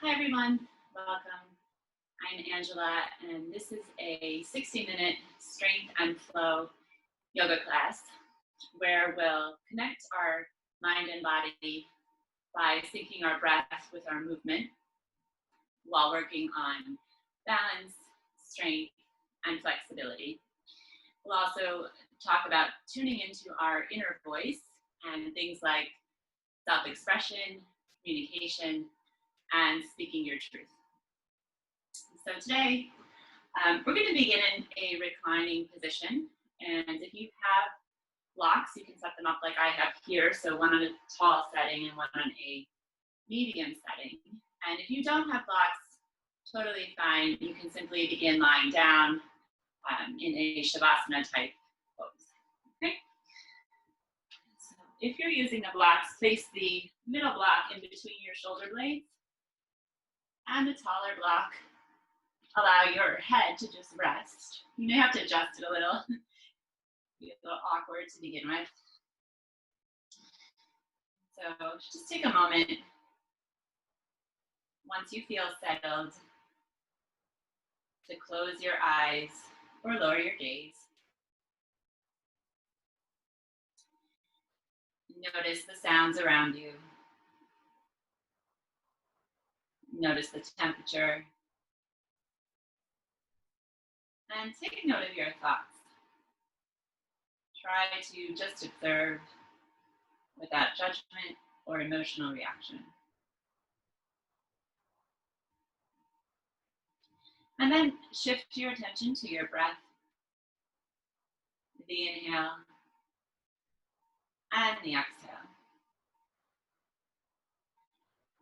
Hi everyone, welcome. I'm Angela and this is a 60-minute strength and flow yoga class where we'll connect our mind and body by syncing our breath with our movement while working on balance, strength, and flexibility. We'll also talk about tuning into our inner voice and things like self-expression, communication, and speaking your truth. So today, we're going to begin in a reclining position. And if you have blocks, you can set them up like I have here. So one on a tall setting and one on a medium setting. And if you don't have blocks, totally fine. You can simply begin lying down in a Shavasana type pose. Okay? So if you're using the blocks, place the middle block in between your shoulder blades and the taller block. Allow your head to just rest. You may have to adjust it a little. Be a little awkward to begin with. So just take a moment. Once you feel settled, to close your eyes or lower your gaze. Notice the sounds around you. Notice the temperature. And take note of your thoughts. Try to just observe without judgment or emotional reaction. And then shift your attention to your breath, the inhale and the exhale.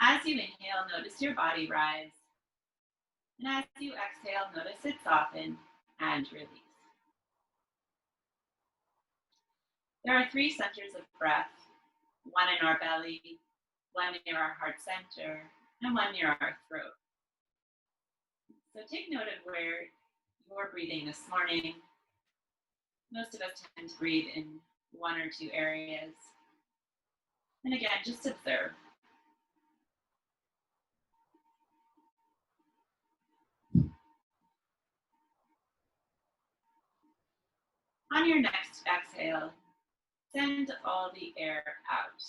As you inhale, notice your body rise. And as you exhale, notice it soften and release. There are 3 centers of breath, one in our belly, one near our heart center, and one near our throat. So take note of where you're breathing this morning. Most of us tend to breathe in 1 or 2 areas. And again, just observe. On your next exhale, send all the air out.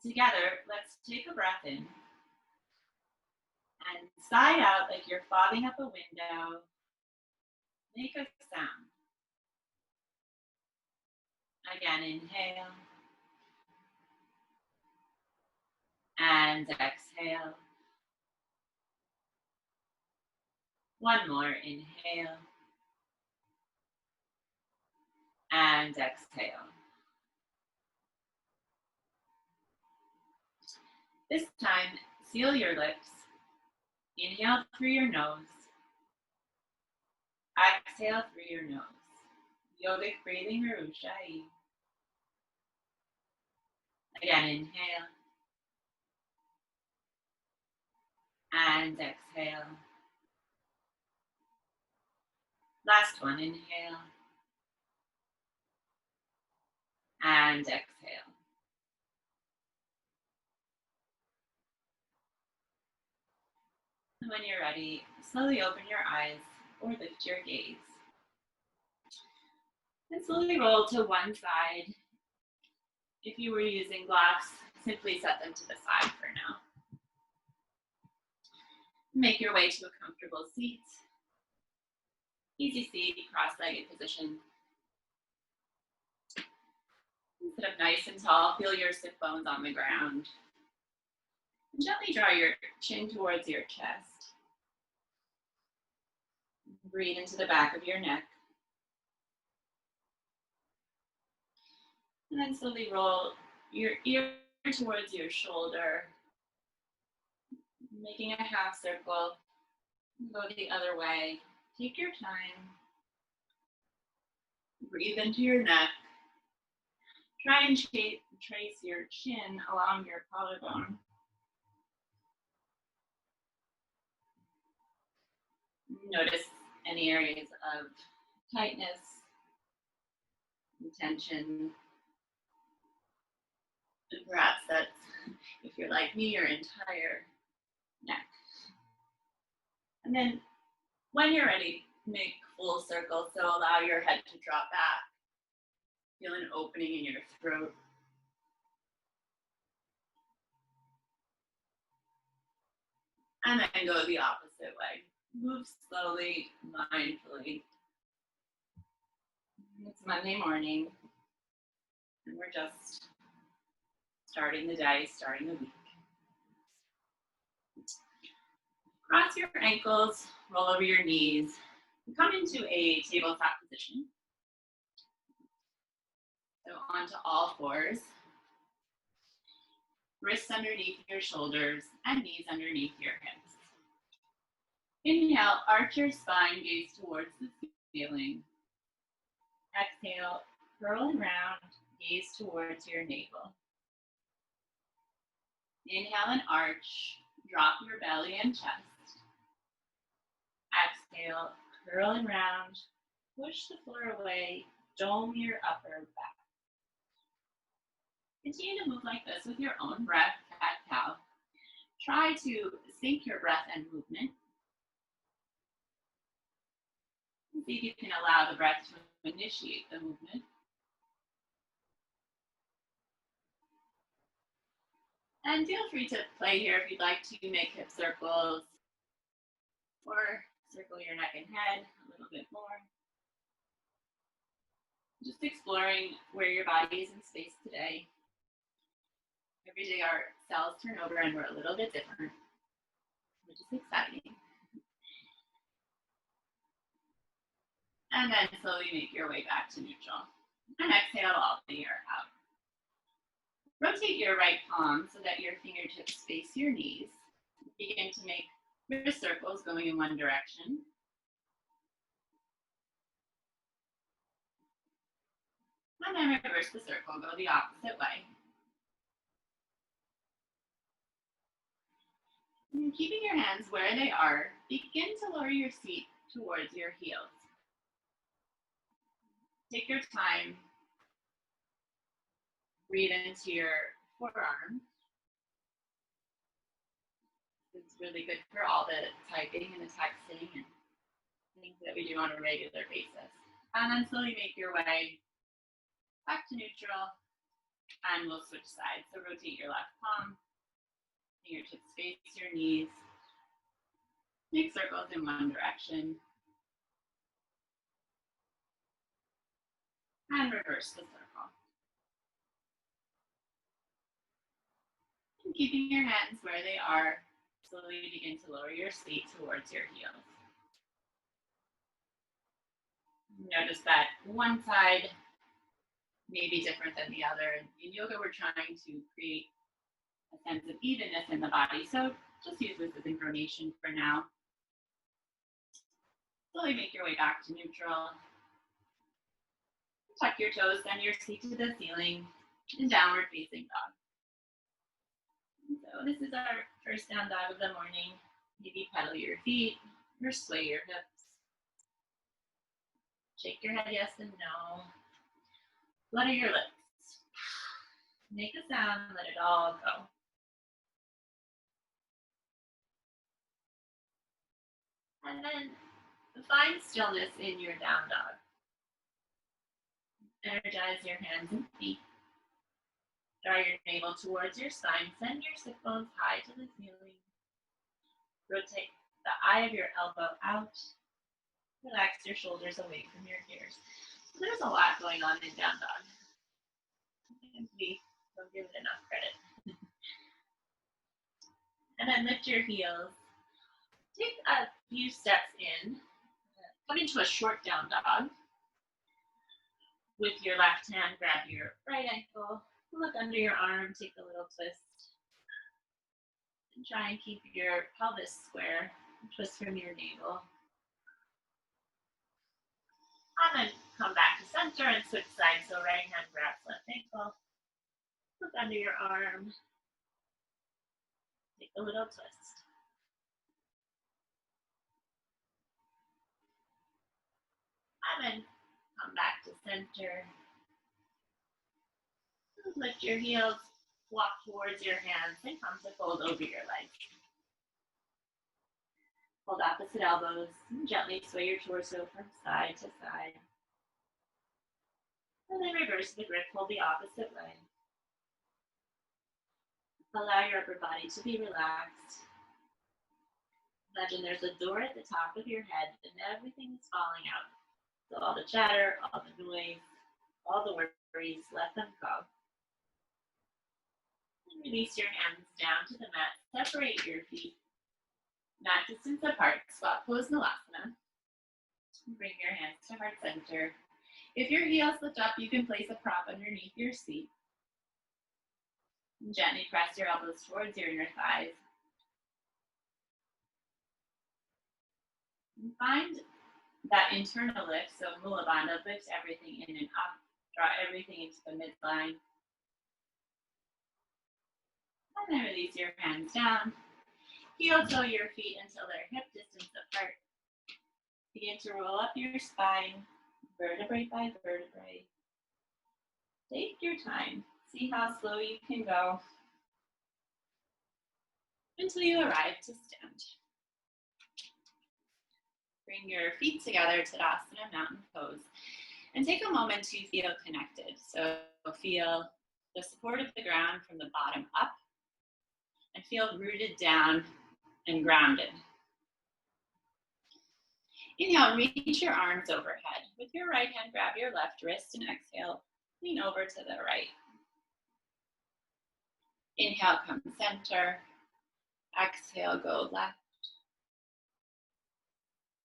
Together, let's take a breath in and sigh out like you're fogging up a window. Make a sound. Again, inhale and exhale. One more, inhale and exhale. This time, seal your lips. Inhale through your nose. Exhale through your nose. Yogic breathing or Ujjayi. Again, inhale and exhale. Last one, inhale and exhale. And when you're ready, slowly open your eyes or lift your gaze. And slowly roll to one side. If you were using blocks, simply set them to the side for now. Make your way to a comfortable seat. Easy seat, cross-legged position. Sit up nice and tall, feel your sit bones on the ground. And gently draw your chin towards your chest. Breathe into the back of your neck. And then slowly roll your ear towards your shoulder, making a half circle. Go the other way. Take your time. Breathe into your neck. Try and trace your chin along your collarbone. Notice any areas of tightness, tension, and perhaps that's If you're like me, your entire neck. And then when you're ready, make full circle. So allow your head to drop back. Feel an opening in your throat. And then go the opposite way. Move slowly, mindfully. It's Monday morning, and we're just starting the day, starting the week. Cross your ankles, roll over your knees. Come into a tabletop position. So onto all fours. Wrists underneath your shoulders and knees underneath your hips. Inhale, arch your spine, gaze towards the ceiling. Exhale, curl and round, gaze towards your navel. Inhale and arch, drop your belly and chest. Exhale, curl and round, push the floor away, dome your upper back. Continue to move like this with your own breath, cat-cow. Try to sync your breath and movement. See if you can allow the breath to initiate the movement. And feel free to play here if you'd like to make hip circles or circle your neck and head a little bit more. Just exploring where your body is in space today. Every day our cells turn over and we're a little bit different, which is exciting. And then slowly make your way back to neutral. And exhale all the air out. Rotate your right palm so that your fingertips face your knees. Begin to make wrist circles going in one direction. And then reverse the circle, go the opposite way. And keeping your hands where they are, begin to lower your feet towards your heels. Take your time. Breathe into your forearm. It's really good for all the typing and the texting and things that we do on a regular basis. And then slowly make your way back to neutral, and we'll switch sides. So rotate your left palm, fingertips face your knees, make circles in one direction, and reverse the circle. And keeping your hands where they are, slowly begin to lower your feet towards your heels. Notice that one side may be different than the other. In yoga, we're trying to create a sense of evenness in the body. So just use this as information for now. Slowly make your way back to neutral. Tuck your toes, send your feet to the ceiling, and downward facing dog. So this is our first down dog of the morning. Maybe pedal your feet or sway your hips. Shake your head yes and no. Flutter your lips. Make a sound, let it all go. And then find stillness in your down dog. Energize your hands and feet. Draw your navel towards your spine. Send your sit bones high to the ceiling. Rotate the eye of your elbow out. Relax your shoulders away from your ears. So there's a lot going on in down dog. And we don't give it enough credit. And then lift your heels. Take a few steps in. Come into a short down dog. With your left hand, grab your right ankle. Look under your arm, take a little twist. And try and keep your pelvis square. Twist from your navel. And then come back to center and switch sides. So right hand grabs left ankle. Look under your arm. Take a little twist. And then come back to center. Lift your heels, walk towards your hands and come to fold over your legs. Hold opposite elbows and gently sway your torso from side to side. And then reverse the grip, hold the opposite way. Allow your upper body to be relaxed. Imagine there's a door at the top of your head and everything is falling out. So all the chatter, all the noise, all the worries, let them go. And release your hands down to the mat. Separate your feet. Mat distance apart. Squat pose Nalasana. Bring your hands to heart center. If your heels lift up, you can place a prop underneath your seat. And gently press your elbows towards your inner thighs. And find that internal lift, so Mula Bandha lifts everything in and up. Draw everything into the midline. And then release your hands down. Heel toe your feet until they're hip distance apart. Begin to roll up your spine, vertebrae by vertebrae. Take your time. See how slow you can go until you arrive to stand. Bring your feet together, Tadasana, mountain pose, and take a moment to feel connected. So feel the support of the ground from the bottom up and feel rooted down and grounded. Inhale, reach your arms overhead. With your right hand, grab your left wrist and exhale, lean over to the right. Inhale, come center. Exhale, go left.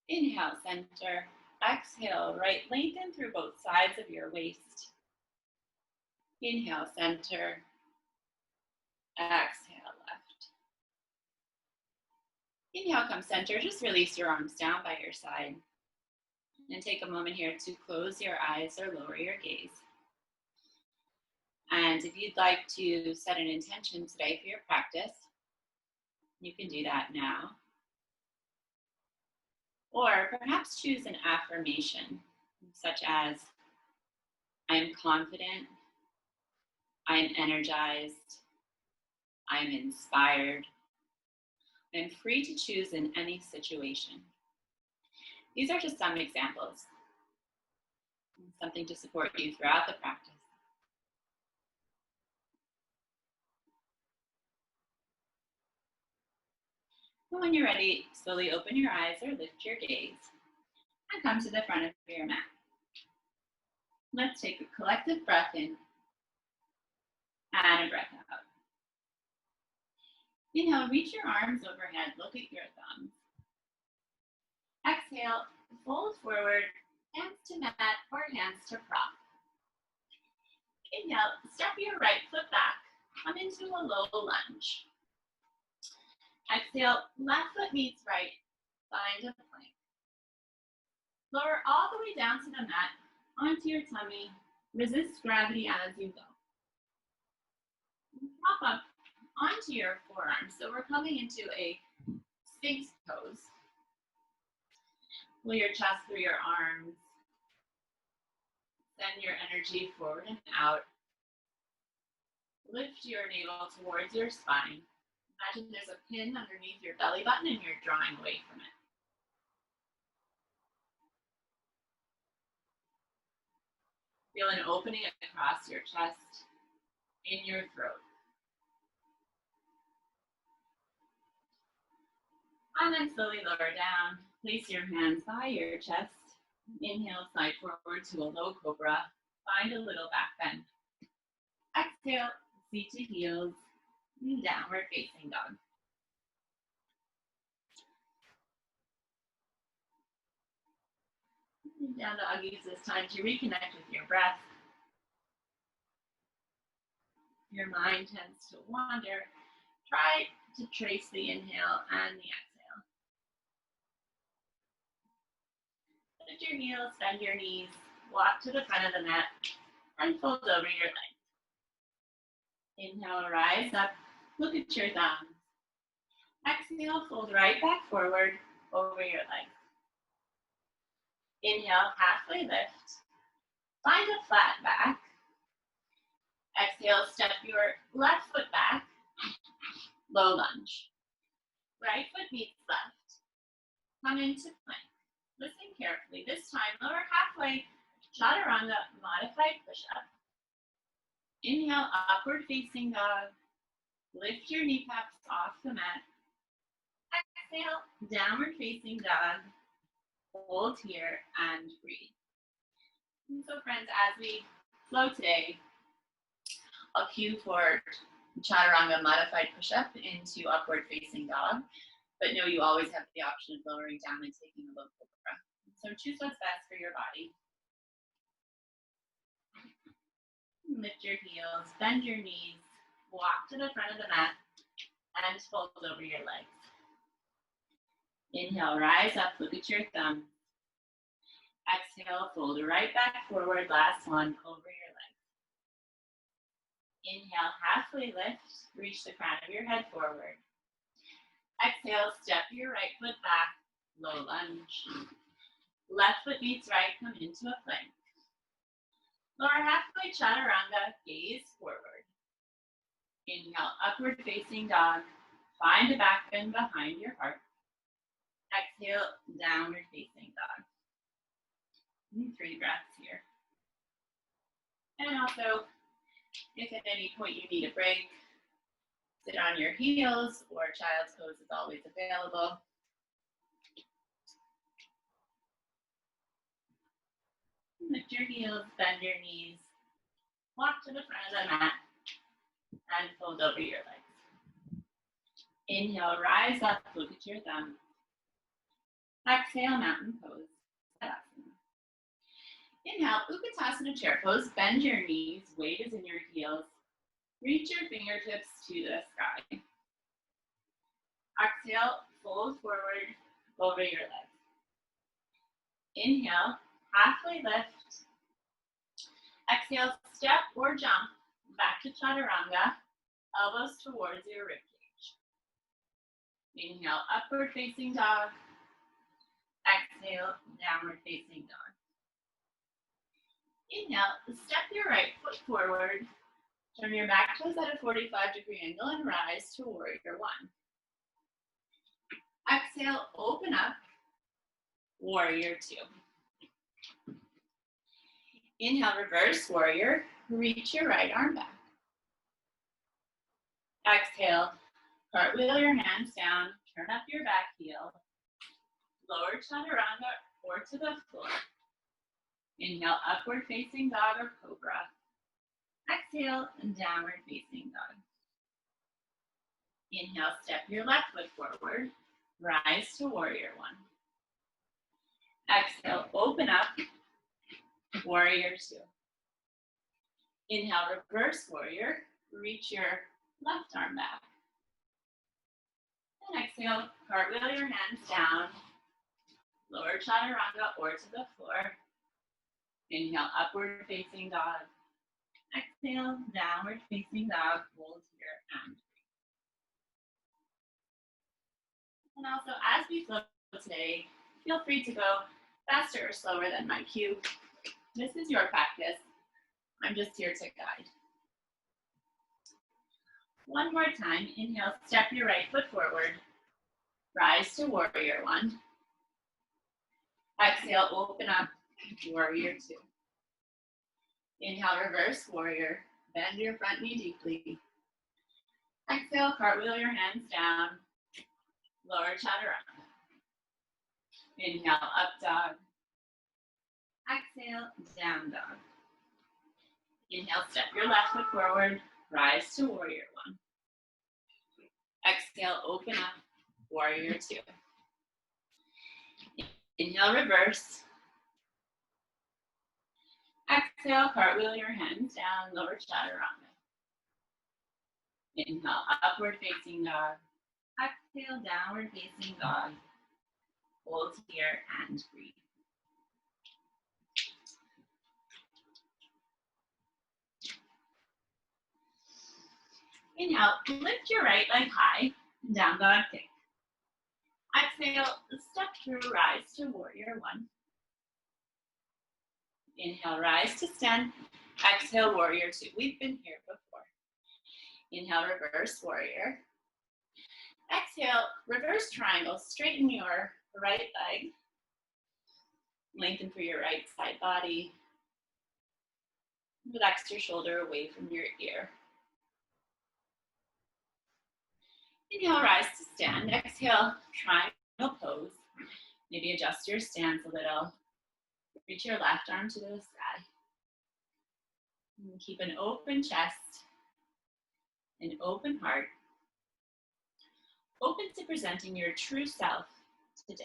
Inhale, center. Exhale, right. Lengthen through both sides of your waist. Inhale, center. Exhale, left. Inhale, come center. Just release your arms down by your side. And take a moment here to close your eyes or lower your gaze. And if you'd like to set an intention today for your practice, you can do that now. Or perhaps choose an affirmation, such as, I am confident, I am energized, I am inspired, I am free to choose in any situation. These are just some examples, something to support you throughout the practice. And when you're ready, slowly open your eyes or lift your gaze and come to the front of your mat. Let's take a collective breath in and a breath out. Inhale, reach your arms overhead, look at your thumbs. Exhale, fold forward, hands to mat or hands to prop. Inhale, step your right foot back, come into a low lunge. Exhale, left foot meets right, find a plank. Lower all the way down to the mat, onto your tummy. Resist gravity as you go. Prop up onto your forearms. So we're coming into a Sphinx pose. Pull your chest through your arms. Send your energy forward and out. Lift your navel towards your spine. Imagine there's a pin underneath your belly button and you're drawing away from it. Feel an opening across your chest, in your throat. And then slowly lower down. Place your hands by your chest. Inhale, slide forward to a low cobra. Find a little back bend. Exhale, seat to heels, and downward facing dog. And down dog, use this time to reconnect with your breath. Your mind tends to wander. Try to trace the inhale and the exhale. Lift your heels, bend your knees, walk to the front of the mat, and fold over your legs. Inhale, rise up, look at your thumbs. Exhale, fold right back forward over your legs. Inhale, halfway lift. Find a flat back. Exhale, step your left foot low lunge. Right foot meets left. Come into plank. Listen carefully. This time, lower halfway, chaturanga, modified push-up. Inhale, upward facing dog. Lift your kneecaps off the mat. Exhale, downward facing dog. Hold here and breathe. And so friends, as we flow today, I'll cue for chaturanga modified push-up into upward facing dog, but know you always have the option of lowering down and taking a low cobra. So choose what's best for your body. Lift your heels, bend your knees, walk to the front of the mat, and fold over your legs. Inhale, rise up, look at your thumb. Exhale, fold right back forward, last one, over your legs. Inhale, halfway lift, reach the crown of your head forward. Exhale, step your right foot back, low lunge. Left foot meets right, come into a plank. Lower halfway chaturanga, gaze forward. Inhale, upward facing dog. Find a back bend behind your heart. Exhale, downward facing dog. And 3 breaths here. And also, if at any point you need a break, sit on your heels or child's pose is always available. Lift your heels, bend your knees, walk to the front of the mat, and fold over your legs. Inhale, rise up, look at your thumb. Exhale, mountain pose. Inhale, Utkatasana chair pose. Bend your knees, weight is in your heels. Reach your fingertips to the sky. Exhale, fold forward over your legs. Inhale, halfway lift. Exhale, step or jump back to chaturanga, elbows towards your ribcage. Inhale, upward facing dog. Exhale, downward facing dog. Inhale, step your right foot forward. Turn your back toes at a 45-degree angle and rise to warrior one. Exhale, open up, warrior two. Inhale, reverse warrior. Reach your right arm back. Exhale, cartwheel your hands down. Turn up your back heel. Lower chaturanga or to the floor. Inhale, upward facing dog or cobra. Exhale, downward facing dog. Inhale, step your left foot forward. Rise to warrior one. Exhale, open up, warrior two. Inhale, reverse warrior. Reach your left arm back. And exhale, cartwheel your hands down. Lower chaturanga or to the floor. Inhale, upward facing dog. Exhale, downward facing dog. Hold here and breathe. And also, as we flow today, feel free to go faster or slower than my cue. This is your practice. I'm just here to guide. One more time. Inhale, step your right foot forward. Rise to warrior one. Exhale, open up, warrior two. Inhale, reverse warrior. Bend your front knee deeply. Exhale, cartwheel your hands down. Lower chaturanga. Inhale, up dog. Exhale, down dog. Inhale, step your left foot forward. Rise to warrior one. Exhale, open up, warrior two. Inhale, reverse. Exhale, cartwheel your hands down, lower chaturanga. Inhale, upward facing dog. Exhale, downward facing dog. Hold here and breathe. Inhale, lift your right leg high, down dog kick. Exhale, step through, rise to warrior one. Inhale, rise to stand. Exhale, warrior two. We've been here before. Inhale, reverse warrior. Exhale, reverse triangle. Straighten your right leg. Lengthen through your right side body. Relax your shoulder away from your ear. Inhale, rise to stand. Exhale, triangle pose. Maybe adjust your stance a little. Reach your left arm to the sky. And keep an open chest, an open heart, open to presenting your true self today.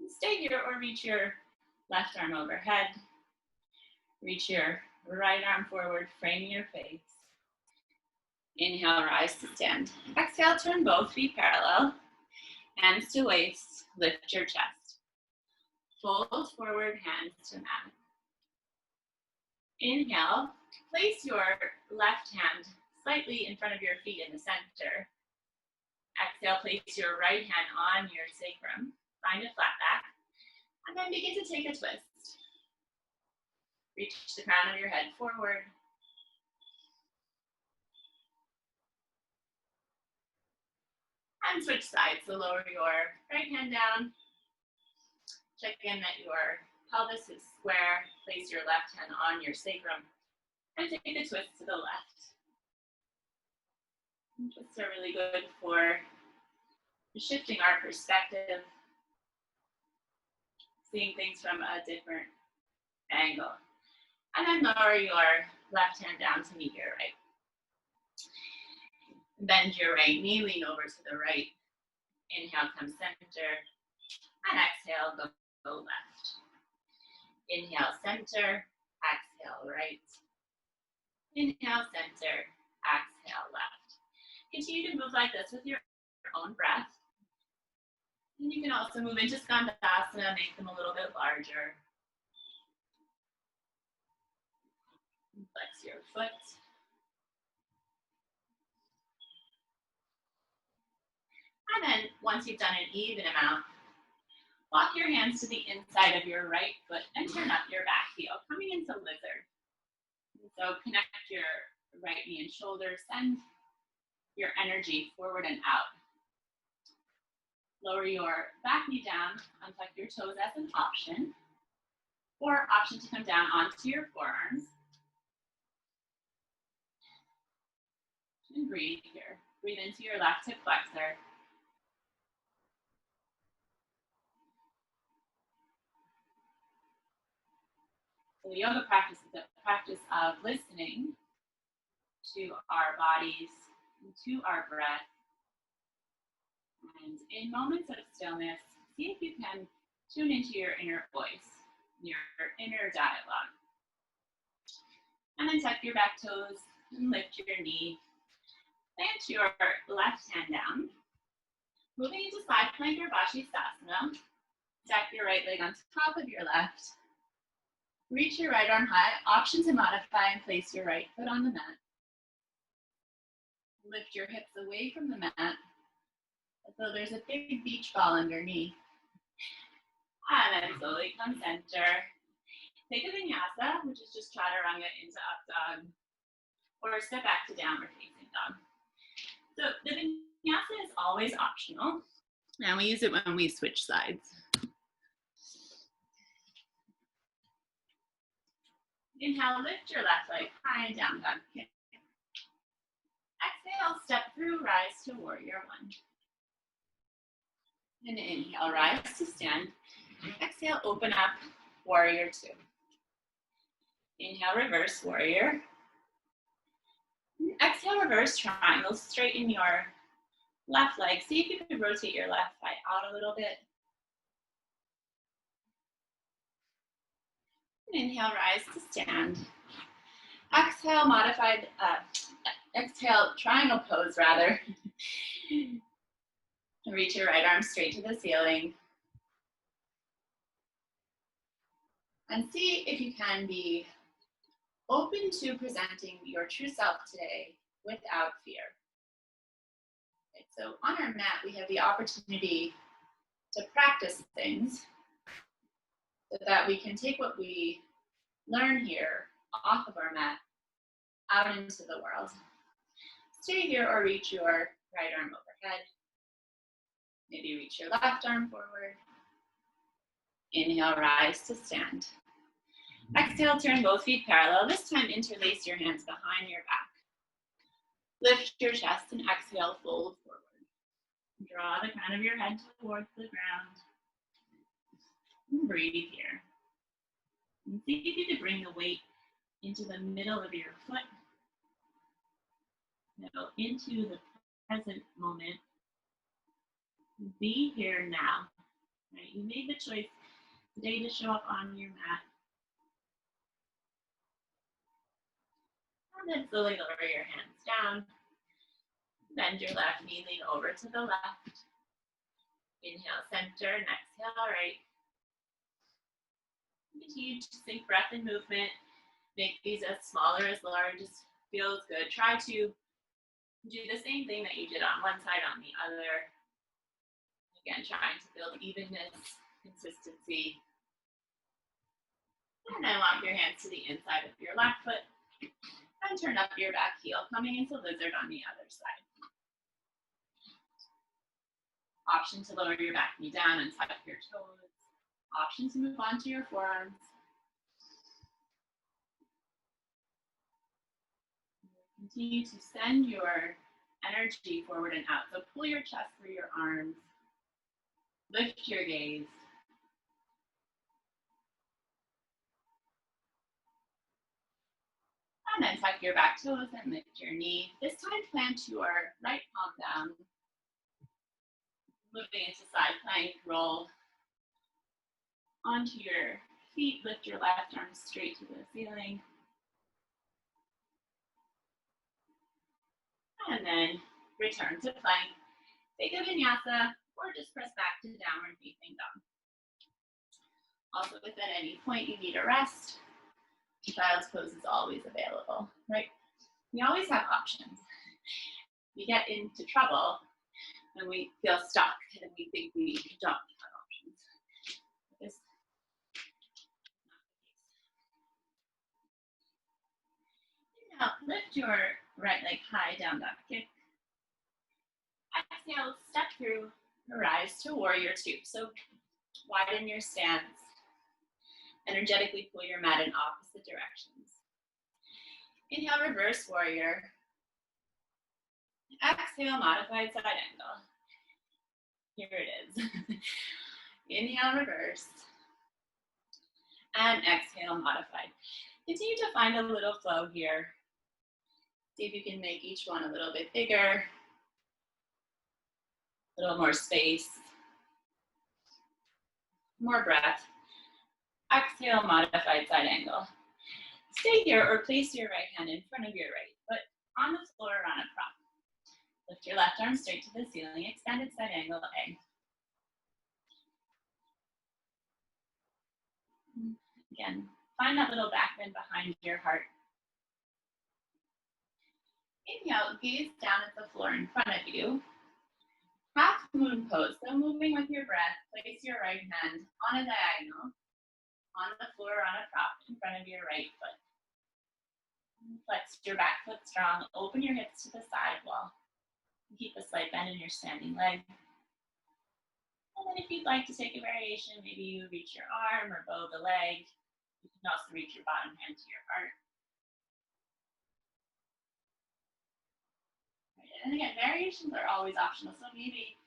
And stay here or reach your left arm overhead. Reach your right arm forward, framing your face. Inhale, rise to stand. Exhale, turn both feet parallel. Hands to waist, lift your chest. Fold forward, hands to mat. Inhale, place your left hand slightly in front of your feet in the center. Exhale, place your right hand on your sacrum. Find a flat back. And then begin to take a twist. Reach the crown of your head forward. And switch sides. So lower your right hand down. Check in that your pelvis is square. Place your left hand on your sacrum. And take a twist to the left. And twists are really good for shifting our perspective. Seeing things from a different angle. And then lower your left hand down to meet your right. Bend your right knee, lean over to the right. Inhale, come center. And exhale, go left. Inhale, center. Exhale, right. Inhale, center. Exhale, left. Continue to move like this with your own breath. And you can also move into Skandasana, make them a little bit larger. Flex your foot. And then once you've done an even amount, walk your hands to the inside of your right foot and turn up your back heel, coming into lizard. So connect your right knee and shoulder, send your energy forward and out. Lower your back knee down, untuck your toes as an option, or option to come down onto your forearms. And breathe here. Breathe into your left hip flexor. So the yoga practice is a practice of listening to our bodies, and to our breath. And in moments of stillness, see if you can tune into your inner voice, your inner dialogue. And then tuck your back toes and lift your knee. Plant your left hand down. Moving into side plank or Vashisthasana. Stack your right leg on top of your left. Reach your right arm high. Option to modify and place your right foot on the mat. Lift your hips away from the mat as though there's a big beach ball underneath. And then slowly come center. Take a vinyasa, which is just chaturanga into up dog, or step back to downward facing dog. So the vinyasa is always optional, and we use it when we switch sides. Inhale, lift your left leg high and down dog. Exhale, step through, rise to warrior one. And inhale, rise to stand. Exhale, open up, warrior two. Inhale, reverse warrior. Exhale, reverse triangle. Straighten your left leg. See if you can rotate your left thigh out a little bit. And inhale, rise to stand. Exhale, exhale, triangle pose rather. Reach your right arm straight to the ceiling. And see if you can be open to presenting your true self today without fear. Okay, so on our mat, we have the opportunity to practice things so that we can take what we learn here off of our mat out into the world. Stay here or reach your right arm overhead. Maybe reach your left arm forward. Inhale, rise to stand. Exhale, turn both feet parallel. This time, interlace your hands behind your back. Lift your chest and exhale, fold forward. Draw the crown of your head towards the ground. And breathe here. And see if you can bring the weight into the middle of your foot. Now into the present moment. Be here now. Right? You made the choice today to show up on your mat. And then slowly lower your hands down. Bend your left knee, lean over to the left. Inhale, center, and exhale, right. Continue to sync breath and movement. Make these as small or as large as feels good. Try to do the same thing that you did on one side, on the other. Again, trying to build evenness, consistency. And then walk your hands to the inside of your left foot. And turn up your back heel, coming into lizard on the other side. Option to lower your back knee down and tuck your toes. Option to move on to your forearms. Continue to send your energy forward and out. So pull your chest through your arms. Lift your gaze. And then tuck your back toes and lift your knee. This time plant your right palm down. Moving into side plank, roll onto your feet. Lift your left arm straight to the ceiling. And then return to plank. Take a vinyasa or just press back to downward facing dog. Also, if at any point you need a rest, child's pose is always available, right? We always have options. We get into trouble when we feel stuck and we think we don't have options. This is not the case. Now, lift your right leg high, down dog kick. Exhale, step through, rise to warrior two. So widen your stance. Energetically pull your mat in opposite directions. Inhale, reverse warrior. Exhale, modified side angle. Here it is. Inhale, reverse. And exhale, modified. Continue to find a little flow here. See if you can make each one a little bit bigger. A little more space. More breath. Exhale, modified side angle. Stay here or place your right hand in front of your right foot on the floor or on a prop. Lift your left arm straight to the ceiling, extended side angle A. Again, find that little back bend behind your heart. Inhale, gaze down at the floor in front of you. Half moon pose, so moving with your breath, place your right hand on a diagonal, on the floor or on a prop in front of your right foot. Flex your back foot strong, open your hips to the side wall. Keep a slight bend in your standing leg. And then if you'd like to take a variation, maybe you reach your arm or bow the leg. You can also reach your bottom hand to your heart. And again, variations are always optional, so maybe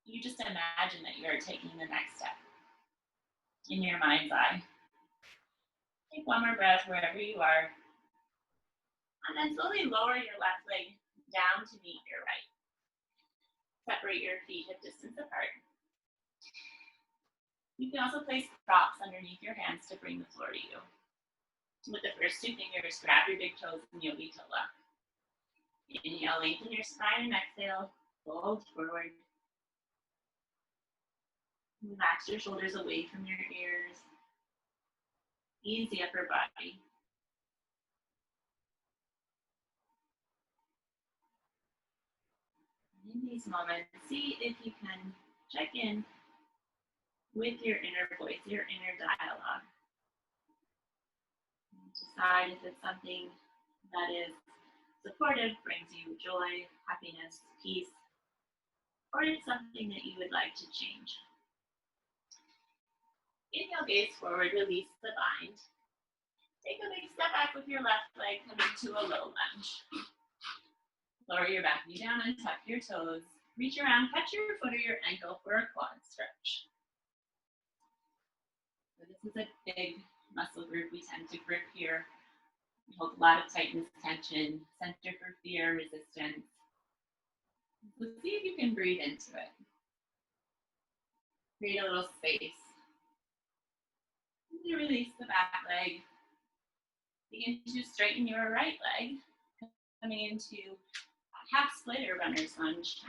you just imagine that you're taking the next step in your mind's eye. Take one more breath wherever you are, and then slowly lower your left leg down to meet your right. Separate your feet hip distance apart. You can also place props underneath your hands to bring the floor to you. With the first two fingers, grab your big toes in Yogi Tola. Inhale, lengthen your spine, and exhale, fold forward. Relax your shoulders away from your ears. Ease the upper body. In these moments, see if you can check in with your inner voice, your inner dialogue. Decide if it's something that is supportive, brings you joy, happiness, peace, or it's something that you would like to change. Inhale, gaze forward, release the bind. Take a big step back with your left leg coming to a low lunge. Lower your back knee down and tuck your toes. Reach around, catch your foot or your ankle for a quad stretch. So this is a big muscle group. We tend to grip here. We hold a lot of tightness, tension, center for fear, resistance. So see if you can breathe into it. Create a little space. And release the back leg. Begin to straighten your right leg. Coming into half split or runner's lunge.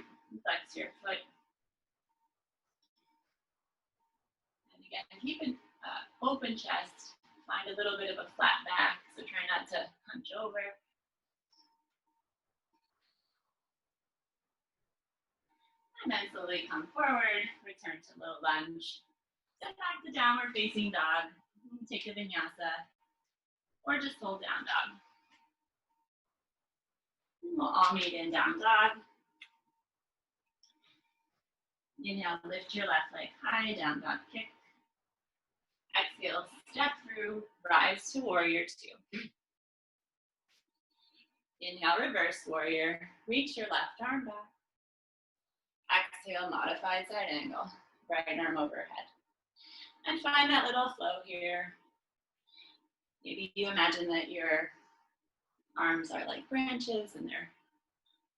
Flex your foot. And again, keep an open chest. Find a little bit of a flat back, so try not to hunch over. And then slowly come forward, return to low lunge. Step back to downward facing dog. Take a vinyasa, or just hold down dog. And we'll all meet in down dog. Inhale, lift your left leg high, down dog kick. Exhale, step through, rise to warrior two. Inhale, reverse warrior. Reach your left arm back. Exhale, modified side angle. Right arm overhead. And find that little flow here. Maybe you imagine that your arms are like branches and they're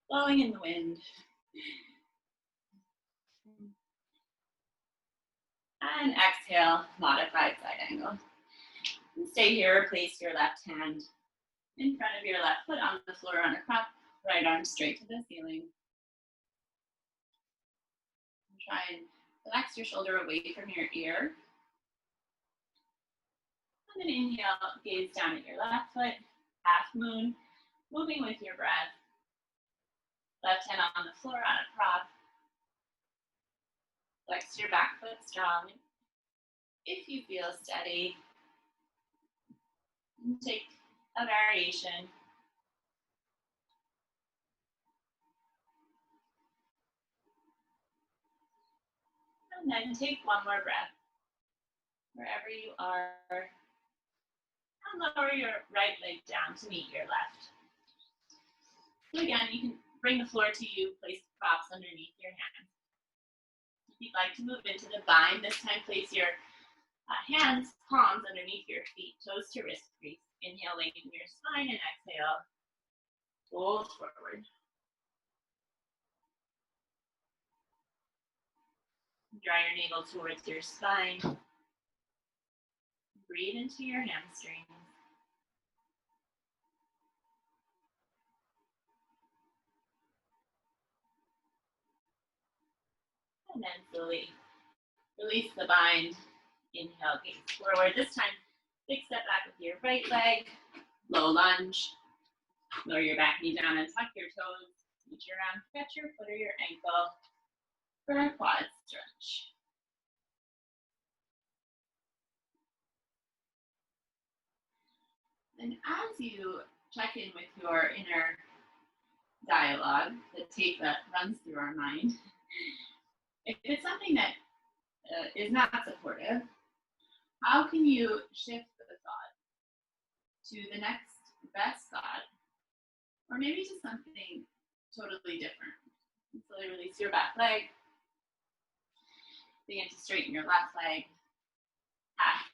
blowing in the wind. And exhale, modified side angle. And stay here, place your left hand in front of your left foot on the floor on a prop, right arm straight to the ceiling. And try and relax your shoulder away from your ear. And then inhale, gaze down at your left foot, half moon, moving with your breath. Left hand on the floor on a prop. Flex your back foot strong. If you feel steady, take a variation. And then take one more breath. Wherever you are, and lower your right leg down to meet your left. So again, you can bring the floor to you, place props underneath your hands. If you'd like to move into the bind, this time place your hands, palms underneath your feet, toes to wrist crease. Inhale, lengthen your spine, and exhale, fold forward. Draw your navel towards your spine. Breathe into your hamstrings. And then slowly release the bind. Inhale, gaze forward. This time, big step back with your right leg. Low lunge. Lower your back knee down and tuck your toes. Reach around, catch your foot or your ankle for a quad stretch. And as you check in with your inner dialogue, the tape that runs through our mind, if it's something that is not supportive, how can you shift the thought to the next best thought, or maybe to something totally different? And slowly release your back leg. Begin to straighten your left leg. Half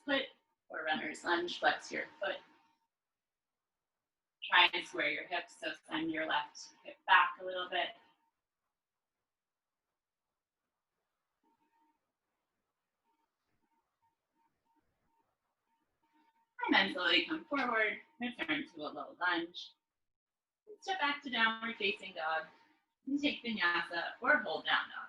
split or runner's lunge. Flex your foot. Try and square your hips, so send your left hip back a little bit. And then slowly come forward, return to a low lunge. Step back to downward facing dog. And take vinyasa or hold down dog.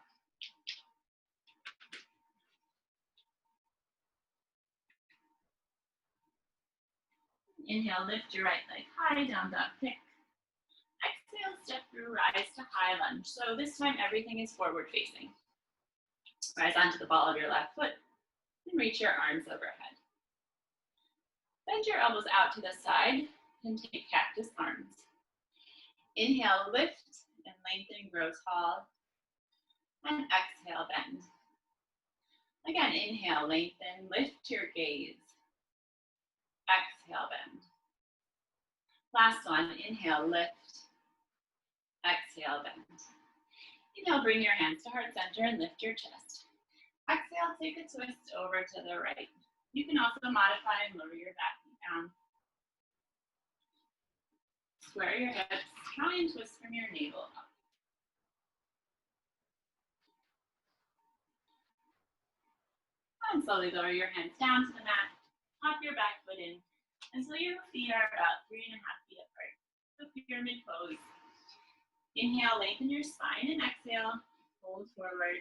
Inhale, lift your right leg high, down dog kick. Exhale, step through, rise to high lunge. So this time everything is forward facing. Rise onto the ball of your left foot and reach your arms overhead. Bend your elbows out to the side and take cactus arms. Inhale, lift and lengthen, grow tall. And exhale, bend. Again, inhale, lengthen, lift your gaze. Exhale, bend. Last one, inhale, lift. Exhale, bend. Inhale, bring your hands to heart center and lift your chest. Exhale, take a twist over to the right. You can also modify and lower your back knee down. Square your hips, try and twist from your navel up. And slowly lower your hands down to the mat. Pop your back foot in until your feet are about 3.5 feet apart. So pyramid pose. Inhale, lengthen your spine, and exhale, fold forward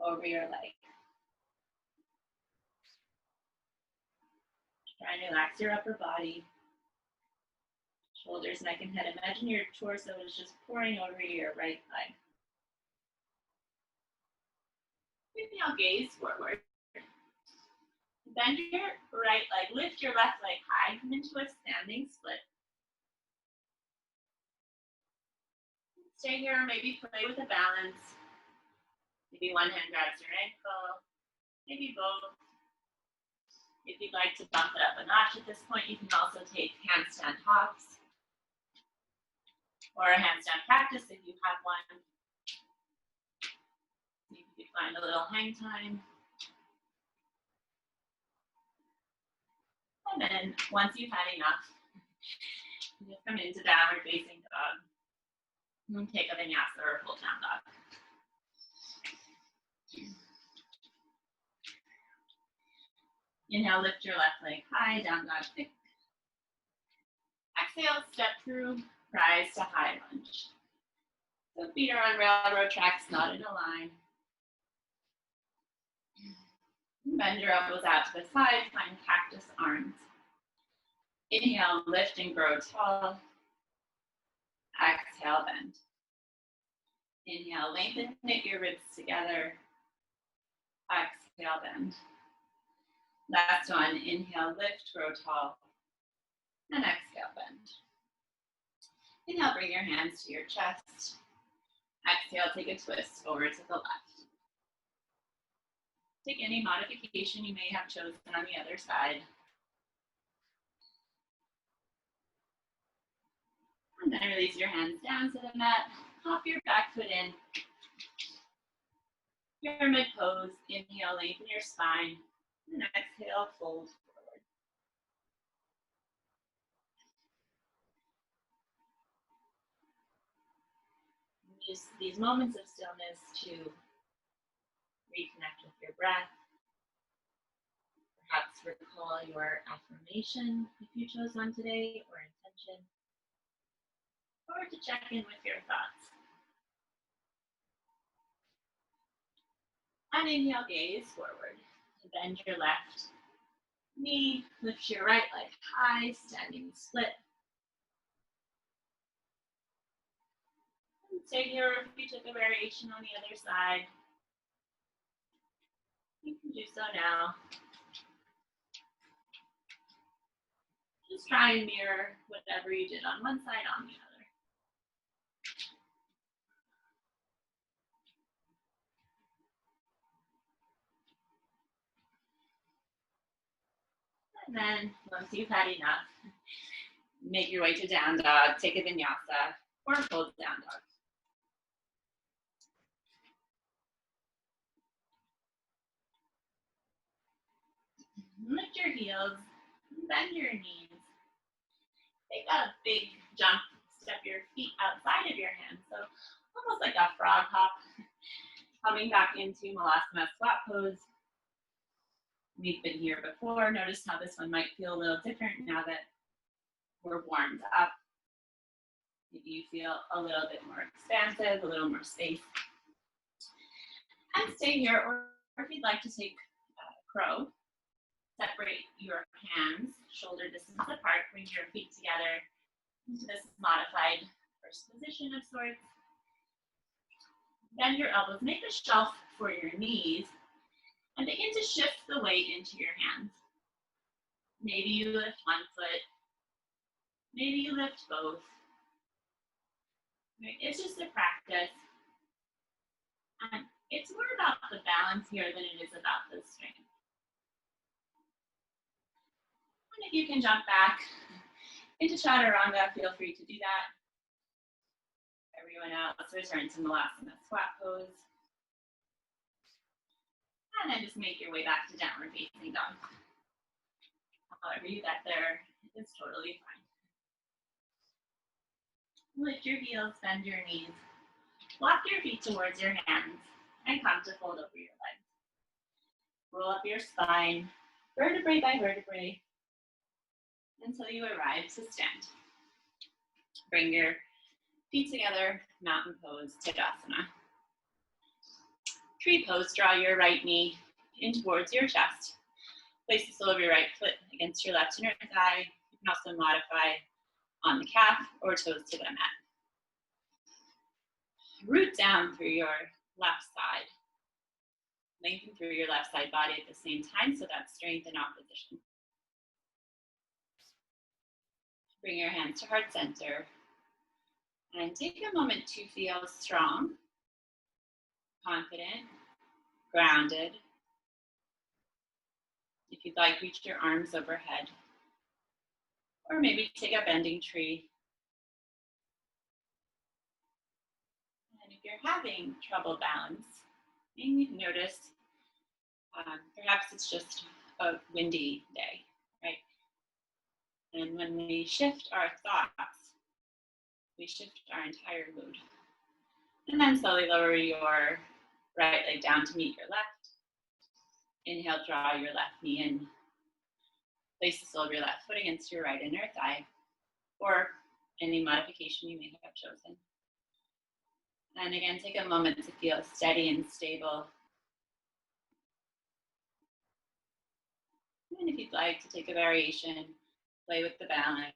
over your leg. Try and relax your upper body. Shoulders, neck, and head. Imagine your torso is just pouring over your right leg. Inhale, gaze forward. Bend your right leg, lift your left leg high, come into a standing split. Stay here, maybe play with a balance. Maybe one hand grabs your ankle, maybe both. If you'd like to bump it up a notch at this point, you can also take handstand hops or a handstand practice if you have one. See if you can find a little hang time. And then once you've had enough, you just come into downward facing dog. And take a vinyasa or full down dog. Inhale, lift your left leg high, down dog kick. Exhale, step through, rise to high lunge. So feet are on railroad tracks, not in a line. Bend your elbows out to the side, find cactus arms. Inhale, lift and grow tall. Exhale, bend. Inhale, lengthen, knit your ribs together. Exhale, bend. Last one, inhale, lift, grow tall. And exhale, bend. Inhale, bring your hands to your chest. Exhale, take a twist over to the left. Take any modification you may have chosen on the other side. And then release your hands down to the mat. Hop your back foot in. Pyramid pose. Inhale, lengthen your spine. And exhale, fold forward. Use these moments of stillness to reconnect with your breath. Perhaps recall your affirmation if you chose one today, or intention. Or to check in with your thoughts. And inhale, gaze forward. Bend your left knee, lift your right leg high, standing split. And stay here if you took a variation on the other side. You can do so now. Just try and mirror whatever you did on one side on the other. And then, once you've had enough, make your way to down dog, take a vinyasa, or full down dog. Lift your heels, bend your knees. Take a big jump, step your feet outside of your hands, so almost like a frog hop. Coming back into Malasana squat pose. We've been here before. Notice how this one might feel a little different now that we're warmed up. Maybe you feel a little bit more expansive, a little more space. And stay here, or if you'd like to take crow, separate your hands, shoulder distance apart, bring your feet together into this modified first position of sorts. Bend your elbows, make a shelf for your knees, and begin to shift the weight into your hands. Maybe you lift one foot, maybe you lift both. Right? It's just a practice. And it's more about the balance here than it is about the strength. And if you can jump back into Chaturanga, feel free to do that. Everyone else, return to Malasana squat pose. And then just make your way back to downward facing dog. However you get there, it's totally fine. Lift your heels, bend your knees. Walk your feet towards your hands and come to fold over your legs. Roll up your spine, vertebrae by vertebrae, until you arrive to stand. Bring your feet together, mountain pose, Tadasana. Tree pose, draw your right knee in towards your chest. Place the sole of your right foot against your left inner thigh. You can also modify on the calf or toes to the mat. Root down through your left side. Lengthen through your left side body at the same time, so that's strength and opposition. Bring your hands to heart center. And take a moment to feel strong, confident, grounded. If you'd like, reach your arms overhead. Or maybe take a bending tree. And if you're having trouble balance, maybe notice perhaps it's just a windy day, right? And when we shift our thoughts, we shift our entire mood. And then slowly lower your right leg down to meet your left. Inhale, draw your left knee in. Place the sole of your left foot against your right inner thigh, or any modification you may have chosen. And again, take a moment to feel steady and stable. And if you'd like to take a variation, play with the balance.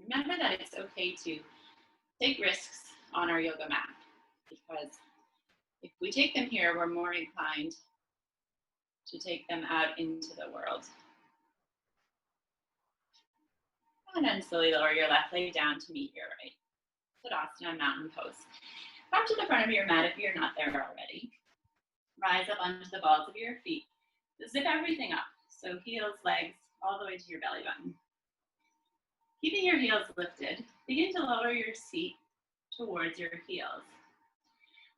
Remember that it's okay to take risks on our yoga mat, because if we take them here, we're more inclined to take them out into the world. And then slowly lower your left leg down to meet your right. Tadasana, mountain pose. Come to the front of your mat if you're not there already. Rise up onto the balls of your feet. Zip everything up. So heels, legs, all the way to your belly button. Keeping your heels lifted, begin to lower your seat towards your heels.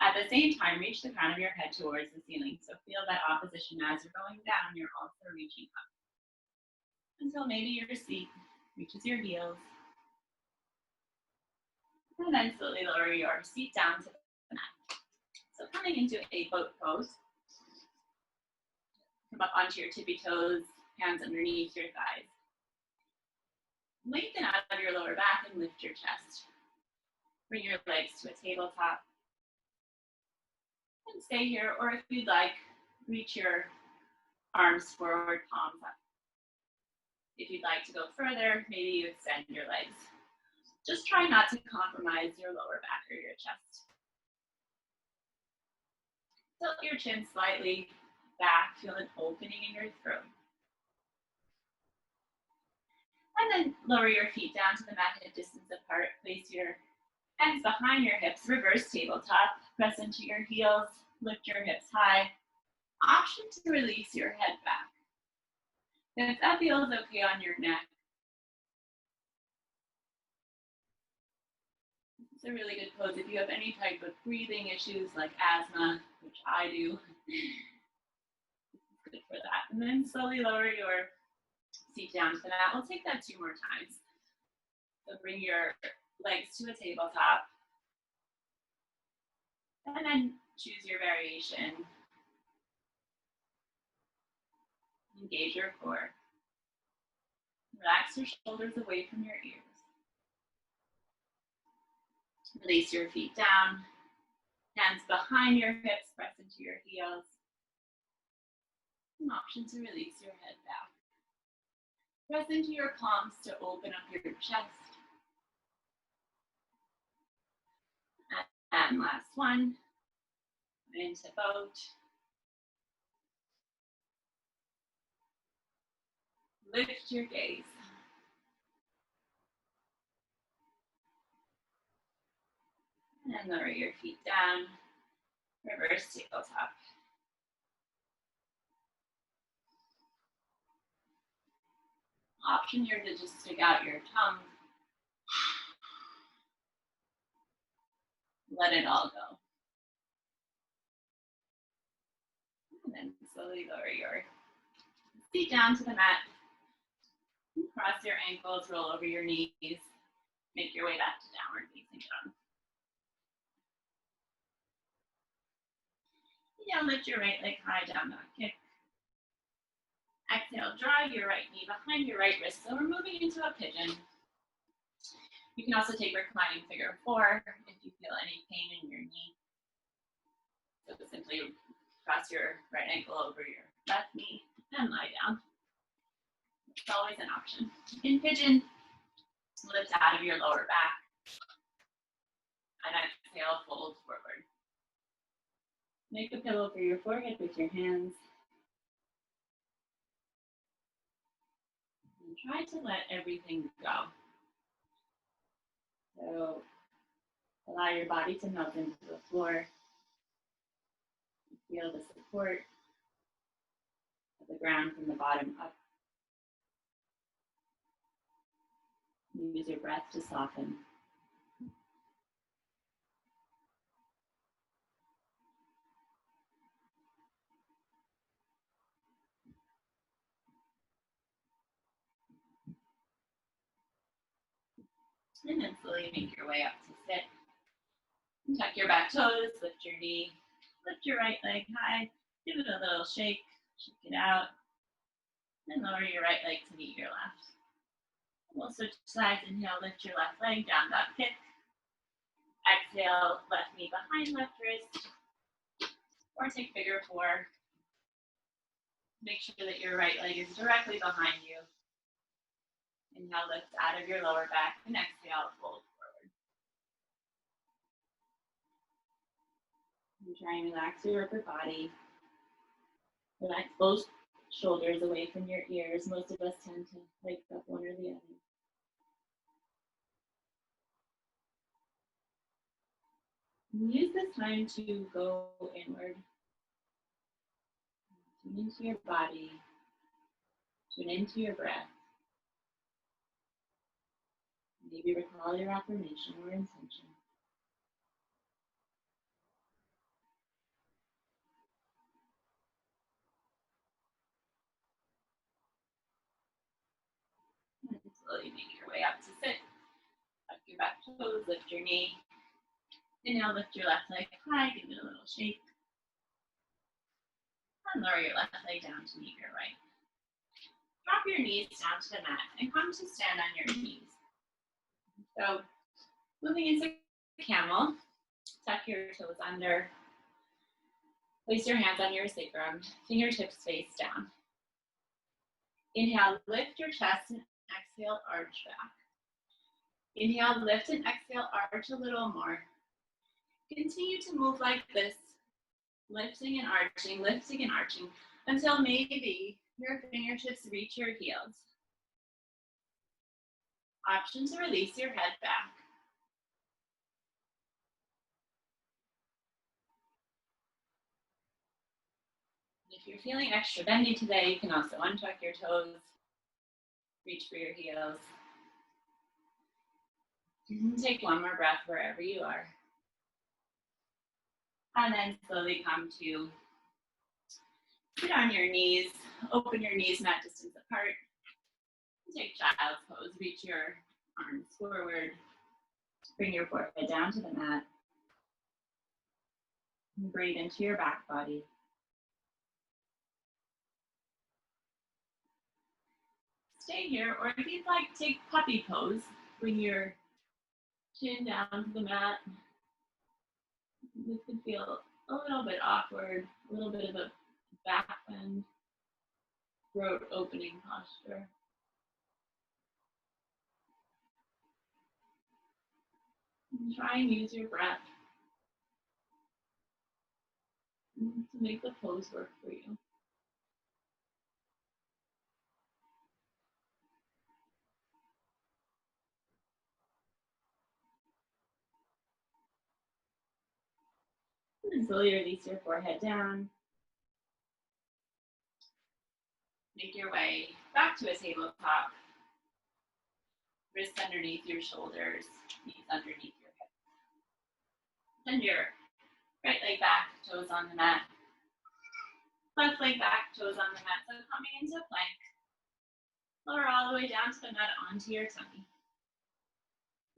At the same time, reach the crown of your head towards the ceiling. So feel that opposition as you're going down, you're also reaching up. Until maybe your seat reaches your heels. And then slowly lower your seat down to the mat. So coming into a boat pose. Come up onto your tippy toes, hands underneath your thighs. Lengthen out of your lower back and lift your chest. Bring your legs to a tabletop. And stay here, or if you'd like, reach your arms forward, palms up. If you'd like to go further, maybe you extend your legs. Just try not to compromise your lower back or your chest. Tilt your chin slightly back, feel an opening in your throat. And then lower your feet down to the mat hip distance apart. Place your hands behind your hips, reverse tabletop. Press into your heels, lift your hips high. Option to release your head back. If that feels okay on your neck, it's a really good pose if you have any type of breathing issues like asthma, which I do. It's good for that. And then slowly lower your seat down to the mat. We'll take that 2 more times. So bring your legs to a tabletop. And then choose your variation. Engage your core. Relax your shoulders away from your ears. Release your feet down. Hands behind your hips, press into your heels. An option to release your head back. Press into your palms to open up your chest. And last one. Into boat. Lift your gaze. And lower your feet down. Reverse tabletop. Option here to just stick out your tongue. Let it all go. And then slowly lower your feet down to the mat. Cross your ankles, roll over your knees. Make your way back to downward facing dog. Now lift your right leg high, down dog kick. Exhale, draw your right knee behind your right wrist. So we're moving into a pigeon. You can also take reclining figure 4 if you feel any pain in your knee. So simply cross your right ankle over your left knee and lie down. It's always an option. In pigeon, lift out of your lower back. And exhale, fold forward. Make a pillow for your forehead with your hands. And try to let everything go. So allow your body to melt into the floor. Feel the support of the ground from the bottom up. Use your breath to soften. And then slowly make your way up to sit. And tuck your back toes, lift your knee, lift your right leg high, give it a little shake it out, and lower your right leg to meet your left. We'll switch sides. Inhale, lift your left leg, down dog kick. Exhale, left knee behind left wrist, or take figure 4. Make sure that your right leg is directly behind you. Inhale, lift out of your lower back, and exhale, fold forward. And try and relax your upper body. Relax both shoulders away from your ears. Most of us tend to wake up one or the other. And use this time to go inward. Tune into your body. Tune into your breath. Maybe recall your affirmation or intention. And slowly make your way up to sit. Tuck your back toes, lift your knee. Inhale, lift your left leg high, give it a little shake. And lower your left leg down to meet your right. Drop your knees down to the mat and come to stand on your knees. So, moving into camel, tuck your toes under. Place your hands on your sacrum, fingertips face down. Inhale, lift your chest and exhale, arch back. Inhale, lift and exhale, arch a little more. Continue to move like this, lifting and arching until maybe your fingertips reach your heels. Option to release your head back. If you're feeling extra bendy today, you can also untuck your toes, reach for your heels. And take one more breath wherever you are. And then slowly come to sit on your knees, open your knees mat distance apart. Take child's pose, reach your arms forward, bring your forehead down to the mat. And breathe into your back body. Stay here, or if you'd like, take puppy pose. Bring your chin down to the mat. This could feel a little bit awkward, a little bit of a back bend, throat opening posture. And try and use your breath to make the pose work for you. And slowly release your forehead down. Make your way back to a tabletop. Wrists underneath your shoulders, knees underneath your hips. Send your right leg back, toes on the mat. Left leg back, toes on the mat. So coming into a plank. Lower all the way down to the mat onto your tummy.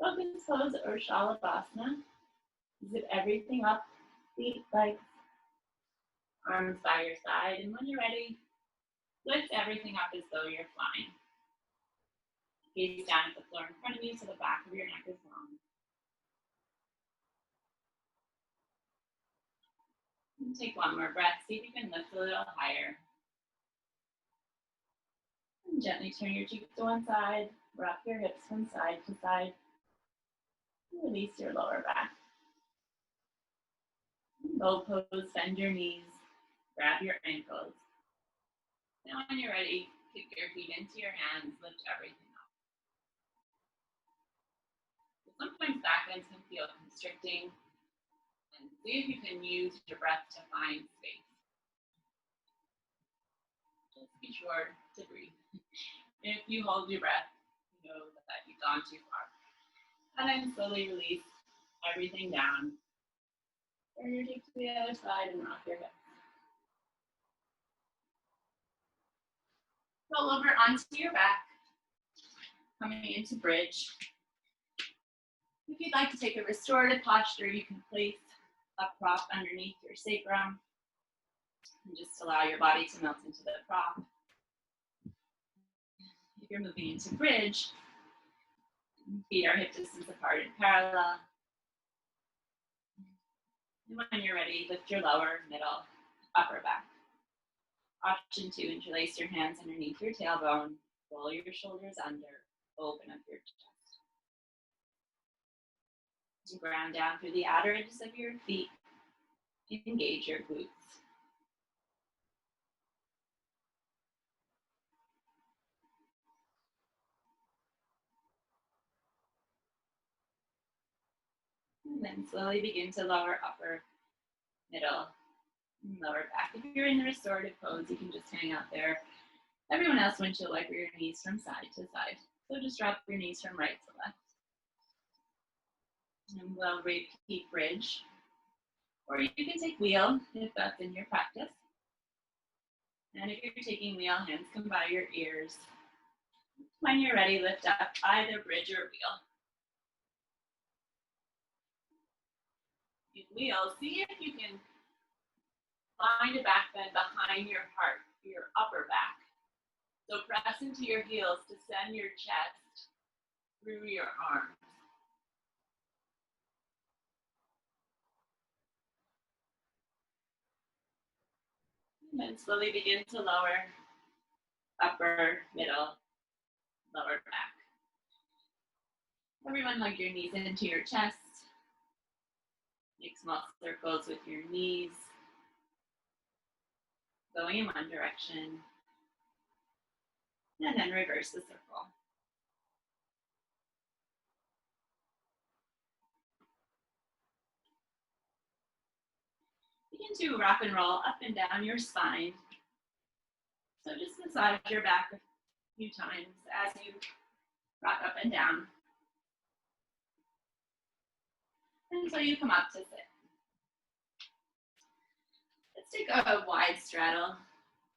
Locust pose or Shalabhasana. Zip everything up, feet, legs, arms by your side. And when you're ready, lift everything up as though you're flying. Gaze down at the floor in front of you so the back of your neck is long. And take one more breath. See if you can lift a little higher. And gently turn your cheeks to one side. Rock your hips from side to side. And release your lower back. Low pose, bend your knees. Grab your ankles. Now when you're ready, kick your feet into your hands. Lift everything up. Sometimes back bends can feel constricting. And see if you can use your breath to find space. Just be sure to breathe. If you hold your breath, you know that you've gone too far. And then slowly release everything down. Turn your cheeks to the other side and rock your hips. Roll over onto your back, coming into bridge. If you'd like to take a restorative posture, you can place a prop underneath your sacrum and just allow your body to melt into the prop. If you're moving into bridge, feet are hip distance apart and parallel. And when you're ready, lift your lower, middle, upper back. Option 2, interlace your hands underneath your tailbone, roll your shoulders under, open up your chest. You ground down through the outer edges of your feet, engage your glutes. And then slowly begin to lower upper, middle, and lower back. If you're in the restorative pose, you can just hang out there. Everyone else, windshield wiper your knees from side to side. So just drop your knees from right to left. And we'll repeat bridge. Or you can take wheel if that's in your practice. And if you're taking wheel, hands come by your ears. When you're ready, lift up either bridge or wheel. In wheel, see if you can find a back bend behind your heart, your upper back. So press into your heels to send your chest through your arms. And then slowly begin to lower upper, middle, lower back. Everyone hug your knees into your chest. Make small circles with your knees. Going in one direction. And then reverse the circle. Begin to rock and roll up and down your spine. So just massage your back a few times as you rock up and down until you come up to sit. Let's take a wide straddle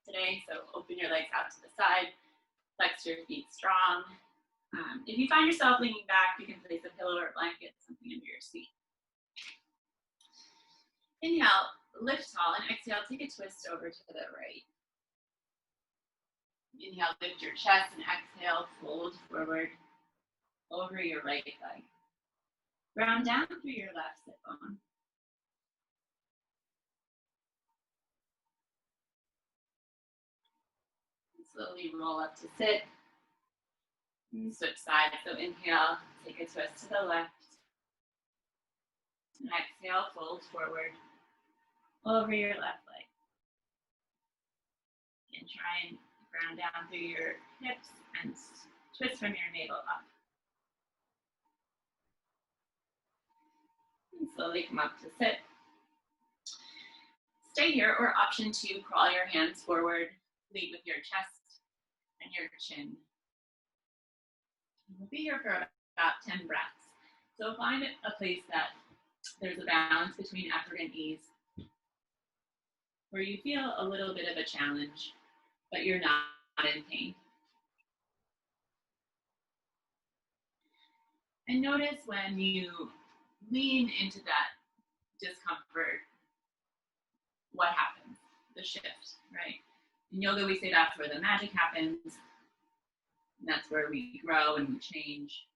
today. So open your legs out to the side, flex your feet strong. If you find yourself leaning back, you can place a pillow or a blanket, something under your seat. Inhale, lift tall, and exhale, take a twist over to the right. Inhale, lift your chest, and exhale, fold forward over your right leg. Ground down through your left sit bone. Slowly roll up to sit. And switch sides. So inhale, take a twist to the left. And exhale, fold forward over your left leg. And try and ground down through your hips and twist from your navel up. And slowly come up to sit. stay here, or option 2, crawl your hands forward, lead with your chest and your chin. We'll be here for about 10 breaths. So find a place that there's a balance between effort and ease, where you feel a little bit of a challenge, but you're not in pain. And notice when you lean into that discomfort, what happens, the shift, right? In yoga, we say that's where the magic happens. And that's where we grow and we change.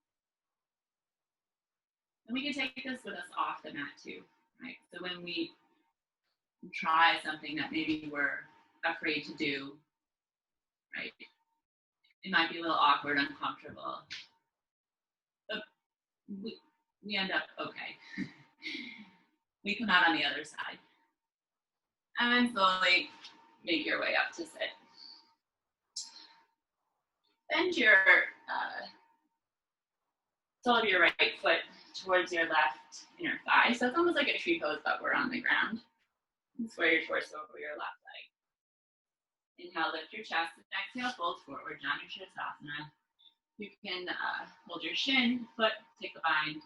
And we can take this with us off the mat too, right? So when we try something that maybe we're afraid to do, right? It might be a little awkward, uncomfortable, but we end up okay. We come out on the other side. And then slowly make your way up to sit. Bend your sole of your right foot towards your left inner thigh. So it's almost like a tree pose, but we're on the ground. And square your torso over your left leg. Inhale, lift your chest. Exhale, fold forward, down your Shavasana. You can hold your shin, foot, take a bind.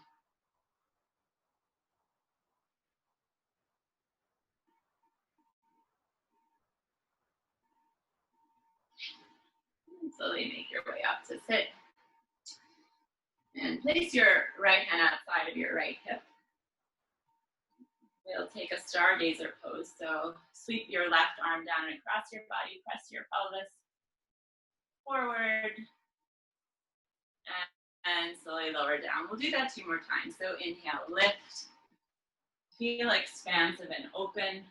And slowly make your way up to sit. And place your right hand outside of your right hip. We'll take a stargazer pose. So sweep your left arm down and across your body, press your pelvis forward, and slowly lower down. We'll do that 2 more times. So inhale, lift. Feel expansive and open.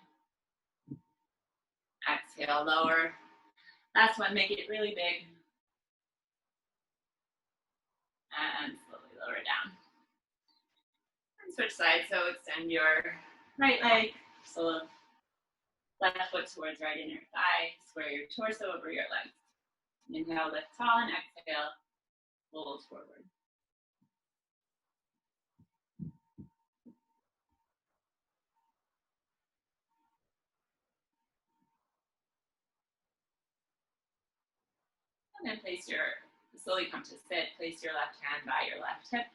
Exhale, lower. Last one, make it really big. And slowly lower down. And switch sides, so extend your right leg, so left foot towards right inner thigh, square your torso over your legs. Inhale, lift tall, and exhale, fold forward. And then slowly come to sit, place your left hand by your left hip.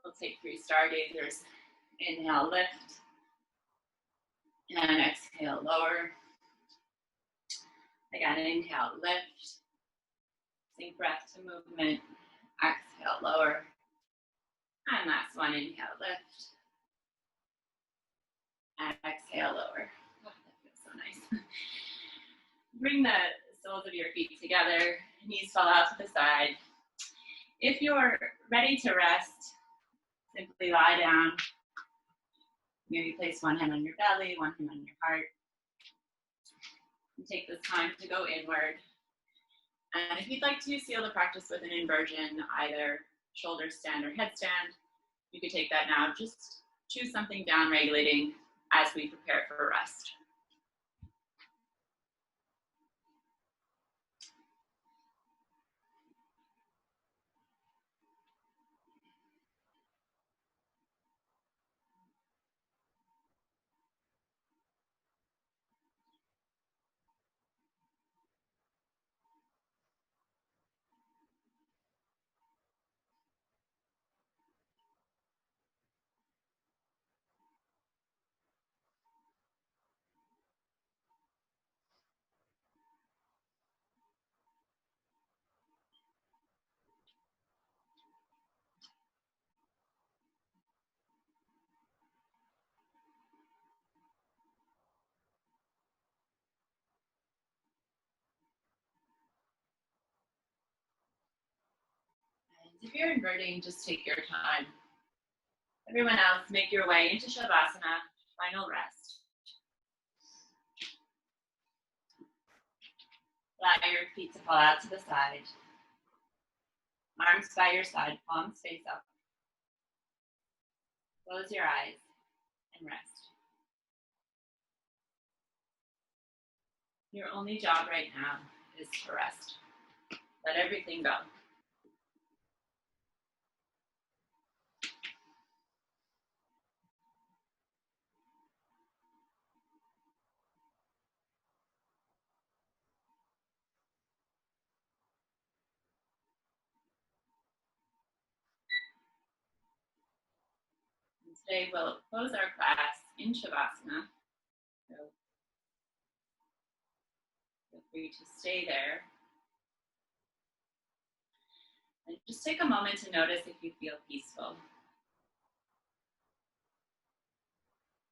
We'll take 3 stargazers. Inhale, lift. And exhale, lower. Again, inhale, lift. Sink breath to movement. Exhale, lower. And last one, inhale, lift. And exhale, lower. Oh, that feels so nice. Bring the soles of your feet together. Knees fall out to the side. If you're ready to rest, simply lie down. Maybe place one hand on your belly, one hand on your heart. And take this time to go inward. And if you'd like to seal the practice with an inversion, either shoulder stand or headstand, you could take that now. Just choose something down regulating as we prepare for rest. If you're inverting, just take your time. Everyone else, make your way into Shavasana, final rest. Allow your feet to fall out to the side. Arms by your side, palms face up. Close your eyes and rest. Your only job right now is to rest. Let everything go. And today we'll close our class in Shavasana. So feel free to stay there. And just take a moment to notice if you feel peaceful.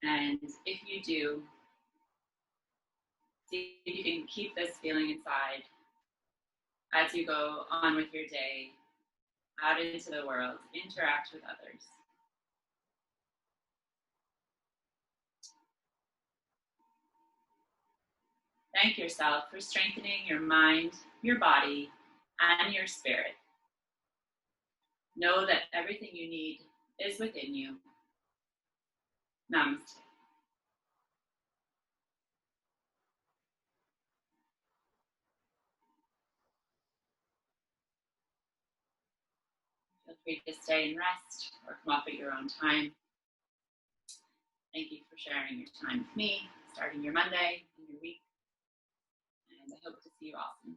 And if you do, see if you can keep this feeling inside as you go on with your day, out into the world, interact with others. Thank yourself for strengthening your mind, your body, and your spirit. Know that everything you need is within you. Namaste. Feel free to stay and rest or come up at your own time. Thank you for sharing your time with me, starting your Monday and your week. And I hope to see you all soon.